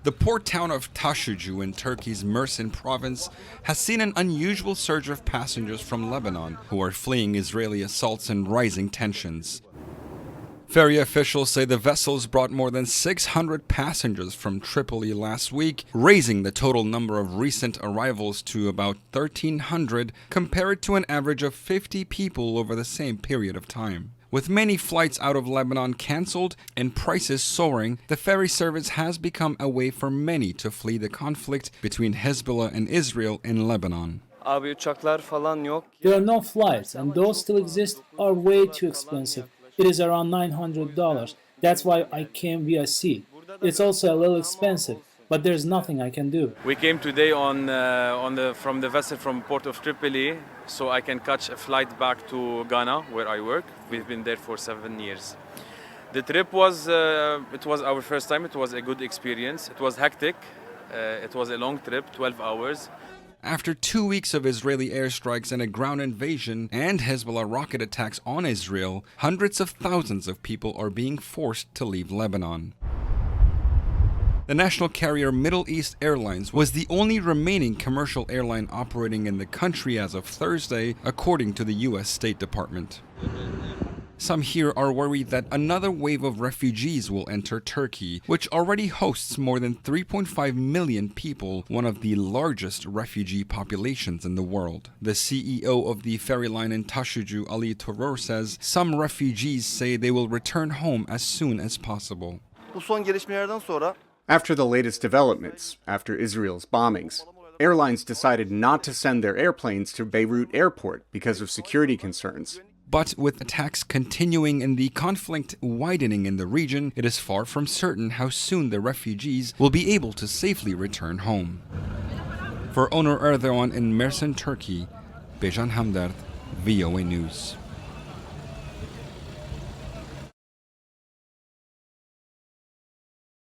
The port town of Taşucu in Turkey's Mersin province has seen an unusual surge of passengers from Lebanon who are fleeing Israeli assaults and rising tensions. Ferry officials say the vessels brought more than 600 passengers from Tripoli last week, raising the total number of recent arrivals to about 1,300 compared to an average of 50 people over the same period of time. With many flights out of Lebanon cancelled and prices soaring, the ferry service has become a way for many to flee the conflict between Hezbollah and Israel in Lebanon. Abi uçaklar falan yok. There are no flights, and those still exist are way too expensive. It is around $900. That's why I came via sea. It's also a little expensive, but there's nothing I can do. We came today from the vessel from port of Tripoli, so I can catch a flight back to Ghana, where I work. We've been there for 7 years. The trip was our first time. It was a good experience. It was hectic. It was a long trip, 12 hours. After 2 weeks of Israeli airstrikes and a ground invasion and Hezbollah rocket attacks on Israel, hundreds of thousands of people are being forced to leave Lebanon. The national carrier Middle East Airlines was the only remaining commercial airline operating in the country as of Thursday, according to the U.S. State Department. Some here are worried that another wave of refugees will enter Turkey, which already hosts more than 3.5 million people, one of the largest refugee populations in the world. The CEO of the ferry line in Taşucu, Ali Toror, says some refugees say they will return home as soon as possible. After the latest developments, after Israel's bombings, airlines decided not to send their airplanes to Beirut airport because of security concerns. But with attacks continuing and the conflict widening in the region, it is far from certain how soon the refugees will be able to safely return home. For Onur Erdoğan in Mersin, Turkey, Bejan Hamdard, VOA News.